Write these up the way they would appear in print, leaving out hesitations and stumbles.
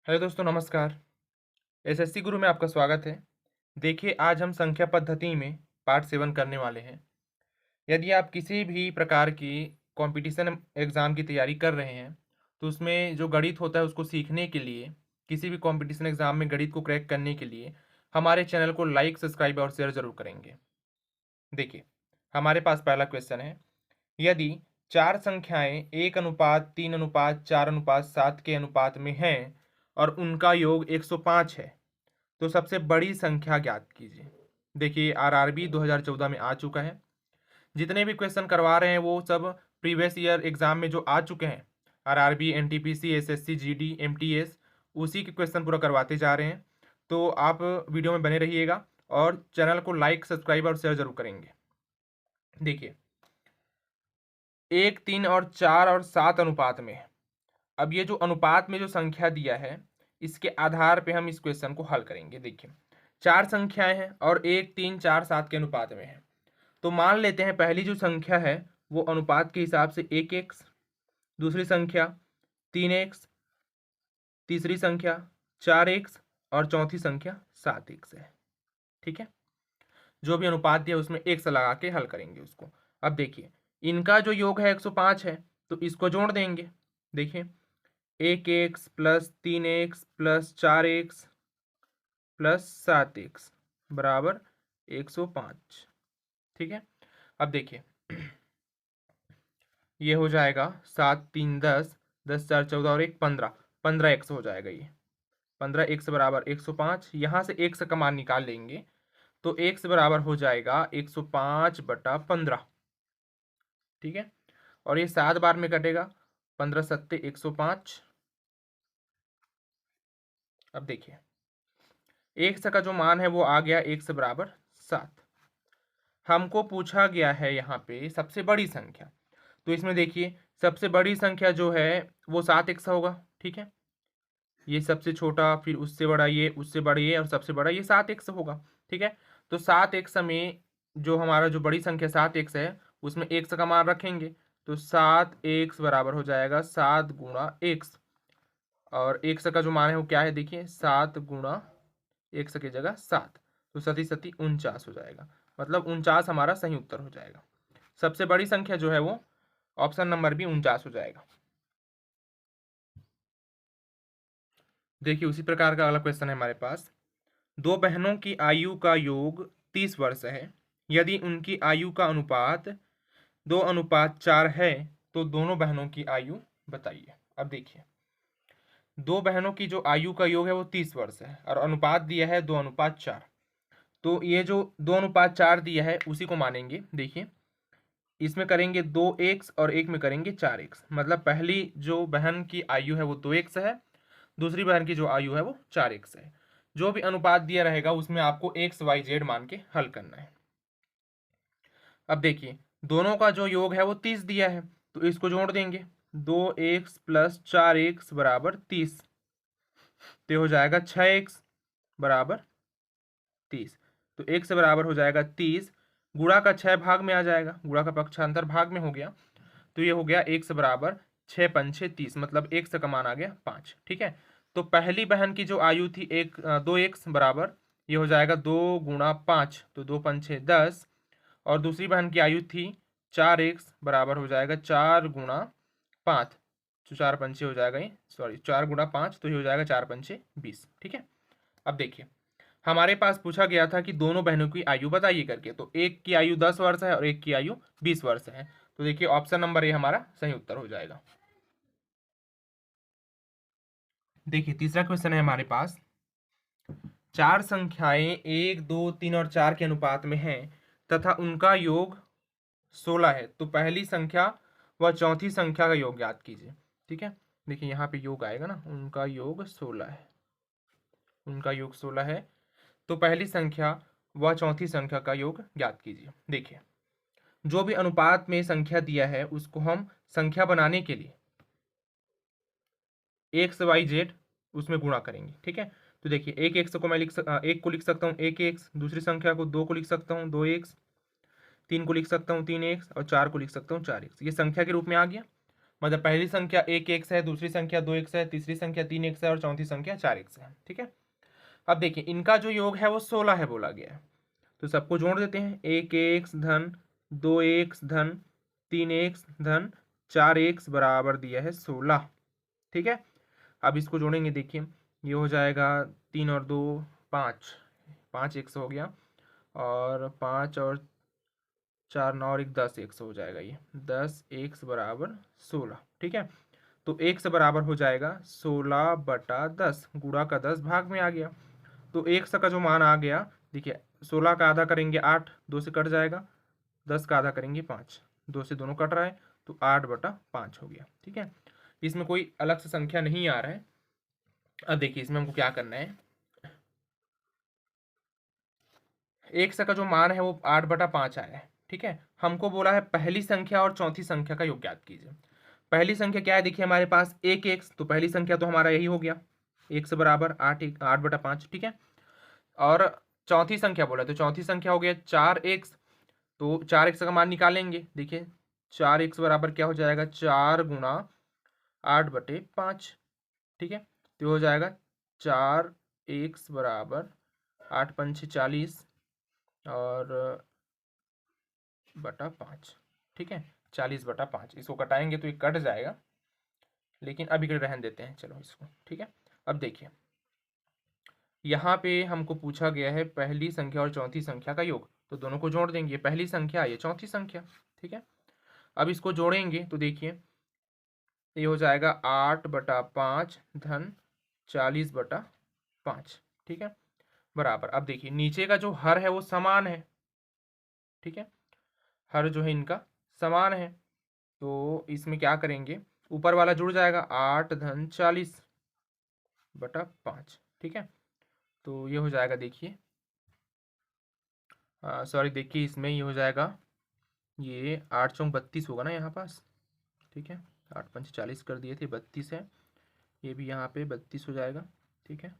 Hello दोस्तों, नमस्कार। SSC गुरु में आपका स्वागत है। देखिए, आज हम संख्या पद्धति में पार्ट 7 करने वाले हैं। यदि आप किसी भी प्रकार की कंपटीशन एग्ज़ाम की तैयारी कर रहे हैं, तो उसमें जो गणित होता है उसको सीखने के लिए, किसी भी कंपटीशन एग्ज़ाम में गणित को क्रैक करने के लिए हमारे चैनल को लाइक, सब्सक्राइब और शेयर ज़रूर करेंगे। देखिए, हमारे पास पहला क्वेश्चन है। यदि 4 संख्याएँ 1 अनुपात 3 अनुपात 4 अनुपात 7 के अनुपात में हैं और उनका योग 105 है, तो सबसे बड़ी संख्या ज्ञात कीजिए। देखिए, आरआरबी 2014 में आ चुका है। जितने भी क्वेश्चन करवा रहे हैं वो सब प्रीवियस ईयर एग्जाम में जो आ चुके हैं, RRB, NTPC, SSC, GD, MTS, उसी के क्वेश्चन पूरा करवाते जा रहे हैं। तो आप वीडियो में बने रहिएगा और चैनल को लाइक, सब्सक्राइब और शेयर जरूर करेंगे। देखिए, 1, 3 और 4 और 7 अनुपात में है। अब ये जो अनुपात में जो संख्या दिया है, इसके आधार पे हम इस क्वेश्चन को हल करेंगे। देखिए, 4 संख्याएं हैं और 1, 3, 4, 7 के अनुपात में है। तो मान लेते हैं पहली जो संख्या है वो अनुपात के हिसाब से 1x, दूसरी संख्या 3x, तीसरी संख्या 4x और चौथी संख्या 7x है। ठीक है, जो भी अनुपात दिया उसमें x लगा के हल करेंगे उसको। अब देखिए, इनका जो योग है 105 है, तो इसको जोड़ देंगे। देखिए, 1x plus 3x plus 4x plus 7x बराबर 105। ठीक है, अब देखिए, ये हो जाएगा 7 3 10, 10 4 14 और 1 15, 15x हो जाएगा। ये 15x बराबर 105। यहाँ से x का मान निकाल लेंगे तो x बराबर हो जाएगा 105/15। ठीक है, और ये 7 बार में कटेगा, 15 सत्ते 105। अब देखिए, x का जो मान है वो आ गया x बराबर 7। हमको पूछा गया है यहाँ पे सबसे बड़ी संख्या, तो इसमें देखिए सबसे बड़ी संख्या जो है वो 7x होगा। ठीक है, ये सबसे छोटा, फिर उससे बड़ा ये, उससे बड़ा ये और सबसे बड़ा ये 7x होगा। ठीक है, तो 7x में जो हमारा जो बड़ी संख्या 7x है उसमें x का मान रखेंगे, तो 7x बराबर हो जाएगा 7 गुणा x। और x का जो मान है वो क्या है, देखिए 7 गुणा x की जगह 7, तो सती सती 49 हो जाएगा। मतलब 49 हमारा सही उत्तर हो जाएगा। सबसे बड़ी संख्या जो है वो ऑप्शन नंबर भी 49 हो जाएगा। देखिए, उसी प्रकार का अगला क्वेश्चन है हमारे पास। दो बहनों की आयु का योग 30 वर्ष है। यदि उनकी आयु का अनुपात 2:4 है, तो दोनों बहनों की आयु बताइए। अब देखिए, दो बहनों की जो आयु का योग है वो 30 वर्ष है और अनुपात दिया है 2:4। तो ये जो 2:4 दिया है उसी को मानेंगे। देखिए, इसमें करेंगे 2x और एक में करेंगे 4x। मतलब पहली जो बहन की आयु है वो 2x है, दूसरी बहन की जो आयु है वो 4x है। जो भी अनुपात दिया रहेगा उसमें आपको एक्स वाई जेड मान के हल करना है। अब देखिए, दोनों का जो योग है वो 30 दिया है, तो इसको जोड़ देंगे। 2x प्लस 4x बराबर 30, तो हो जाएगा 6x बराबर 30। तो x बराबर हो जाएगा 30, गुणा का 6 भाग में आ जाएगा, गुणा का पक्षांतर भाग में हो गया, तो ये हो गया x बराबर 6 पंछे 30, मतलब x का मान आ गया 5। ठीक है, तो पहली बहन की जो आयु थी 2x बराबर, ये हो जाएगा 2 गुणा 5, तो 2 पंछे 10। और दूसरी बहन की आयु थी 4x बराबर हो जाएगा 4 गुणा 5, तो 4 पंछे हो जाएगा, ये सॉरी 4 गुणा 5, तो ये हो जाएगा 4 पंछे 20। ठीक है, अब देखिए, हमारे पास पूछा गया था कि दोनों बहनों की आयु बताइए करके, तो एक की आयु 10 वर्ष है और एक की आयु 20 वर्ष है। तो देखिए, ऑप्शन नंबर ए हमारा सही उत्तर हो जाएगा। देखिए, तीसरा क्वेश्चन है हमारे पास। चार संख्याएं 1, 2, 3 और 4 के अनुपात में हैं तथा उनका योग 16 है, तो पहली संख्या व चौथी संख्या का योग ज्ञात कीजिए। ठीक है, देखिए यहाँ पे योग आएगा ना, उनका योग 16 है, उनका योग 16 है, तो पहली संख्या व चौथी संख्या का योग ज्ञात कीजिए। देखिए, जो भी अनुपात में संख्या दिया है उसको हम संख्या बनाने के लिए एक्स वाई जेड उसमें गुणा करेंगे। ठीक है, तो देखिए, एक को लिख सकता हूँ 1x, दूसरी संख्या को 2 को लिख सकता हूँ 2x, 3 को लिख सकता हूँ 3x और 4 को लिख सकता हूँ 4x। ये संख्या के रूप में आ गया। मतलब पहली संख्या 1 है, दूसरी संख्या 2 है, तीसरी संख्या 3 है और चौथी संख्या 4 है। ठीक है, अब देखिए इनका जो योग है वो 16 है बोला गया है। तो सबको जोड़ देते हैं, 1 धन 2 धन 3 धन 4 बराबर दिया है 16। ठीक है, अब इसको जोड़ेंगे, देखिए ये हो जाएगा 3 और 2 5, 5 हो गया, और 5 और 4 9 और 1 10 हो जाएगा, ये 10 बराबर 16। ठीक है, तो x बराबर हो जाएगा 16/10, गुणा का 10 भाग में आ गया। तो x का जो मान आ गया, देखिए 16 का आधा करेंगे 8, 2 से कट जाएगा, 10 का आधा करेंगे 5, 2 से दोनों कट रहा है, तो 8/5 हो गया। ठीक है, इसमें कोई अलग से संख्या नहीं आ रहा है। अब देखिए इसमें हमको क्या करना है, x का जो मान है वो 8/5 आया है। ठीक है, हमको बोला है पहली संख्या और चौथी संख्या का योग ज्ञात कीजिए। पहली संख्या क्या है, देखिए हमारे पास 1 तो पहली संख्या तो हमारा यही हो गया, x बराबर 8/5। ठीक है, और चौथी संख्या बोला तो चौथी संख्या हो गया 4x, तो 4x का मान निकालेंगे। देखिए 4x बराबर क्या हो जाएगा, 4 × 8/5। ठीक है, तो हो जाएगा 4x बराबर 8×5 = 40 और बटा 5। ठीक है, 40/5, इसको कटाएंगे तो ये कट जाएगा, लेकिन अभी के रहने देते हैं, चलो इसको। ठीक है, अब देखिए यहाँ पे हमको पूछा गया है पहली संख्या और चौथी संख्या का योग, तो दोनों को जोड़ देंगे, पहली संख्या ये चौथी संख्या। ठीक है, अब इसको जोड़ेंगे तो देखिए ये हो जाएगा 8/5 धन 40/5। ठीक है, बराबर, अब देखिए नीचे का जो हर है वो समान है। ठीक है, हर जो है इनका समान है, तो इसमें क्या करेंगे, ऊपर वाला जुड़ जाएगा, 8 धन 40/5। ठीक है, तो ये हो जाएगा, देखिए सॉरी, देखिए इसमें ये हो जाएगा, ये 8×4 = 32 होगा ना यहाँ पास। ठीक है, 8×5 = 40 कर दिए थे, 32 है, ये भी यहाँ पे 32 हो जाएगा। ठीक है,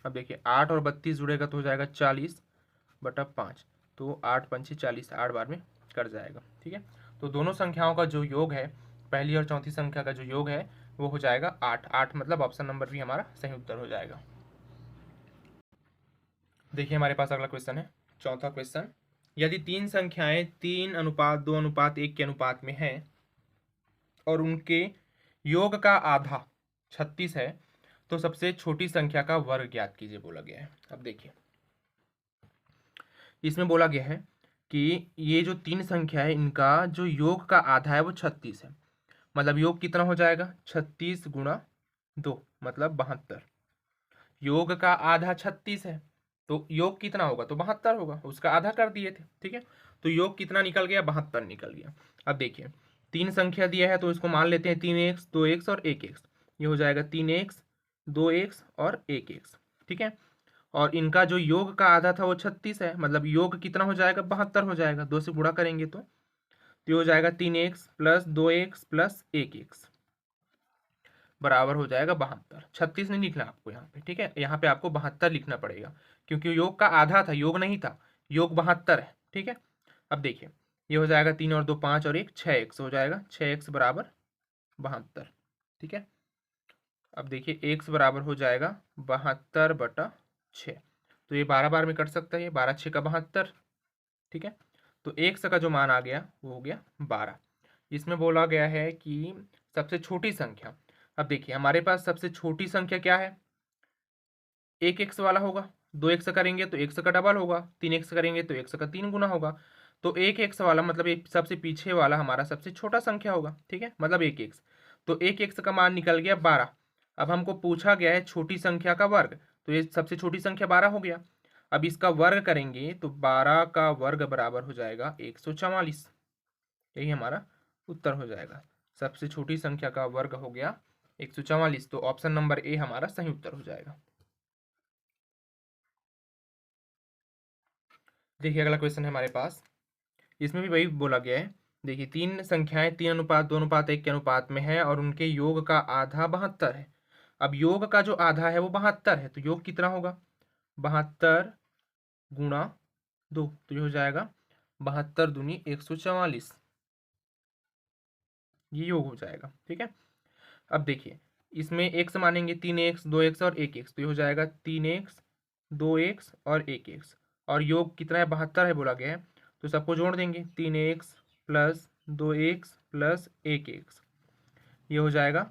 अब देखिए 8 और 32 जुड़ेगा तो हो जाएगा 40/5, तो 8×5 = 40, 8 बार में कट जाएगा। ठीक है, तो दोनों संख्याओं का जो योग है, पहली और चौथी संख्या का जो योग है वो हो जाएगा 8। 8 मतलब ऑप्शन नंबर भी हमारा सही उत्तर हो जाएगा। देखिए हमारे पास अगला क्वेश्चन है, चौथा क्वेश्चन, यदि तीन संख्याएं 3:2:1 के अनुपात में हैं और उनके योग का आधा 36 है, तो सबसे छोटी संख्या का वर्ग ज्ञात कीजिए बोला गया है। अब देखिए इसमें बोला गया है कि ये जो तीन संख्या है इनका जो योग का आधा है वो 36 है, मतलब योग कितना हो जाएगा, 36 × 2 मतलब 72। योग का आधा 36 है, तो योग कितना होगा, तो 72 होगा, उसका आधा कर दिए थे। ठीक है, तो योग कितना निकल गया, 72 निकल गया। अब देखिए तीन संख्या दिया है तो इसको मान लेते हैं 3x 2x और 1x, ये हो जाएगा 3x 2x और 1x। ठीक है, और इनका जो योग का आधा था वो 36 है, मतलब योग कितना हो जाएगा, 72 हो जाएगा, 2 से गुणा करेंगे तो ये हो जाएगा 3x + 2x + 1x बराबर हो जाएगा 72। 36 नहीं लिखना आपको यहाँ पे। ठीक है, यहाँ पे आपको 72 लिखना पड़ेगा, क्योंकि योग का आधा था, योग नहीं था, योग 72 है। ठीक है, अब देखिए ये हो जाएगा 3 और 2 5 और 1 6x हो जाएगा, 6x बराबर 72। ठीक है, अब देखिए x बराबर हो जाएगा 72/6, तो ये 12 बार में कट सकता है, 12 6 का 72। ठीक है, तो x का जो मान आ गया वो हो गया 12। इसमें बोला गया है कि सबसे छोटी संख्या, अब देखिए हमारे पास सबसे छोटी संख्या क्या है, 1x वाला होगा, 2x करेंगे तो x का डबल होगा, 3x करेंगे तो x का 3 गुना होगा, तो 1x वाला मतलब ये सबसे पीछे वाला हमारा सबसे छोटा संख्या होगा। ठीक है, मतलब 1x, तो 1x का मान निकल गया 12। अब हमको पूछा गया है छोटी संख्या का वर्ग, तो ये सबसे छोटी संख्या 12 हो गया। अब इसका वर्ग करेंगे तो 12 का वर्ग बराबर हो जाएगा 144, यही हमारा उत्तर हो जाएगा। सबसे छोटी संख्या का वर्ग हो गया 144, तो ऑप्शन नंबर ए हमारा सही उत्तर हो जाएगा। देखिए अगला क्वेश्चन है हमारे पास, इसमें भी वही बोला गया है। देखिए तीन संख्याएं 3:2:1 के अनुपात में है और उनके योग का आधा 72 है। अब योग का जो आधा है वो 72 है, तो योग कितना होगा, 72 × 2, तो ये हो जाएगा 72 दूनी 144। ये योग हो जाएगा। ठीक है, अब देखिए इसमें x मानेंगे 3x 2x और 1x, तो ये हो जाएगा 3x 2x और 1x, और योग कितना है 72 है बोला गया है, तो सबको जोड़ देंगे 3x plus 2x plus 1x, ये हो जाएगा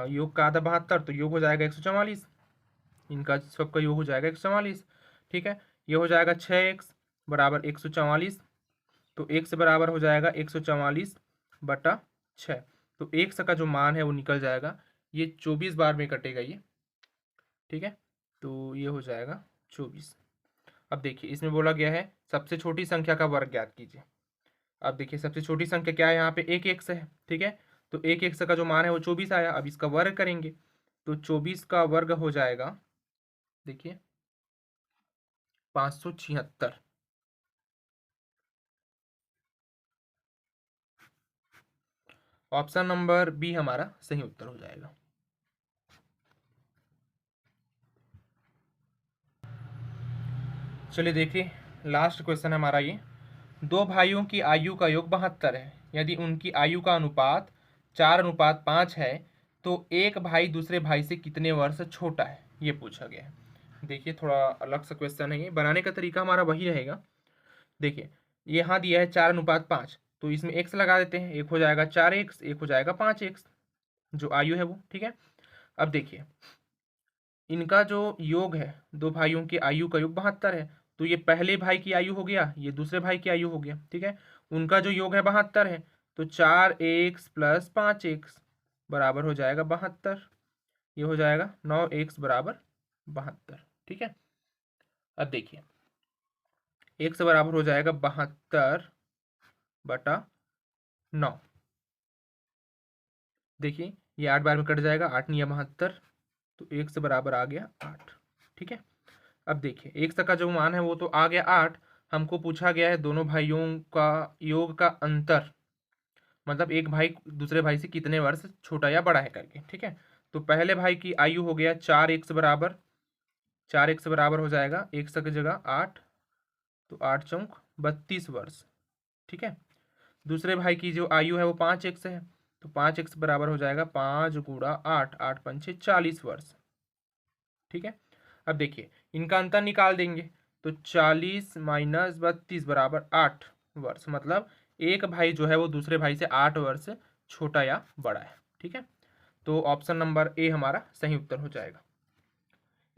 योग का आधा 72, तो योग हो जाएगा 144, इनका सबका योग हो जाएगा 144। ठीक है, ये हो जाएगा 6x बराबर 144, तो x बराबर हो जाएगा 144 बटा 6, तो x का जो मान है वो निकल जाएगा, ये 24 बार में कटेगा ये। ठीक है, तो ये हो जाएगा 24। अब देखिए इसमें बोला गया है सबसे छोटी संख्या का वर्ग ज्ञात कीजिए। अब देखिए सबसे छोटी संख्या क्या है, यहाँ पे 1x है। ठीक है, तो 1x का जो मान है वो 24 आया, अब इसका वर्ग करेंगे तो 24 का वर्ग हो जाएगा, देखिए 576। ऑप्शन नंबर बी हमारा सही उत्तर हो जाएगा। चलिए देखिए लास्ट क्वेश्चन हमारा ये, दो भाइयों की आयु का योग 72 है, यदि उनकी आयु का अनुपात 4:5 है तो एक भाई दूसरे भाई से कितने वर्ष छोटा है, ये पूछा गया है। देखिए थोड़ा अलग सा क्वेश्चन है, ये बनाने का तरीका हमारा वही रहेगा। देखिए यहाँ दिया है 4:5, तो इसमें x लगा देते हैं, एक हो जाएगा 4x, एक हो जाएगा 5x, जो आयु है वो। ठीक है, अब देखिए इनका जो योग है, दो भाइयों की आयु का योग 72 है, तो ये पहले भाई की आयु हो गया, ये दूसरे भाई की आयु हो गया। ठीक है, उनका जो योग है 72 है, तो 4x प्लस 5x बराबर हो जाएगा 72, ये हो जाएगा 9x बराबर 72। ठीक है, अब देखिए x बराबर हो जाएगा 72 बटा 9, देखिए ये 8 बार में कट जाएगा, 8 नहीं 72, तो x बराबर आ गया 8। ठीक है, अब देखिए x का जो मान है वो तो आ गया 8, हमको पूछा गया है दोनों भाइयों का योग का अंतर, मतलब एक भाई दूसरे भाई से कितने वर्ष छोटा या बड़ा है करके। ठीक है, तो पहले भाई की आयु हो गया 4x बराबर, 4x बराबर हो जाएगा x की जगह 8, तो 8 चौक 32 वर्ष। ठीक है, दूसरे भाई की जो आयु है वो 5x है, तो 5x बराबर हो जाएगा 5 गुणा 8, 8 पंचे 40 वर्ष। ठीक है, अब देखिए इनका अंतर निकाल देंगे, तो 40 माइनस 32 बराबर 8 वर्ष, मतलब एक भाई जो है वो दूसरे भाई से 8 वर्ष छोटा या बड़ा है। ठीक है, तो ऑप्शन नंबर ए हमारा सही उत्तर हो जाएगा।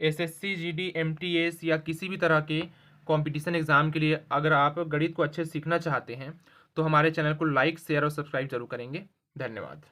एसएससी जीडी एमटीएस या किसी भी तरह के कंपटीशन एग्जाम के लिए अगर आप गणित को अच्छे से सीखना चाहते हैं तो हमारे चैनल को लाइक शेयर और सब्सक्राइब जरूर करेंगे। धन्यवाद।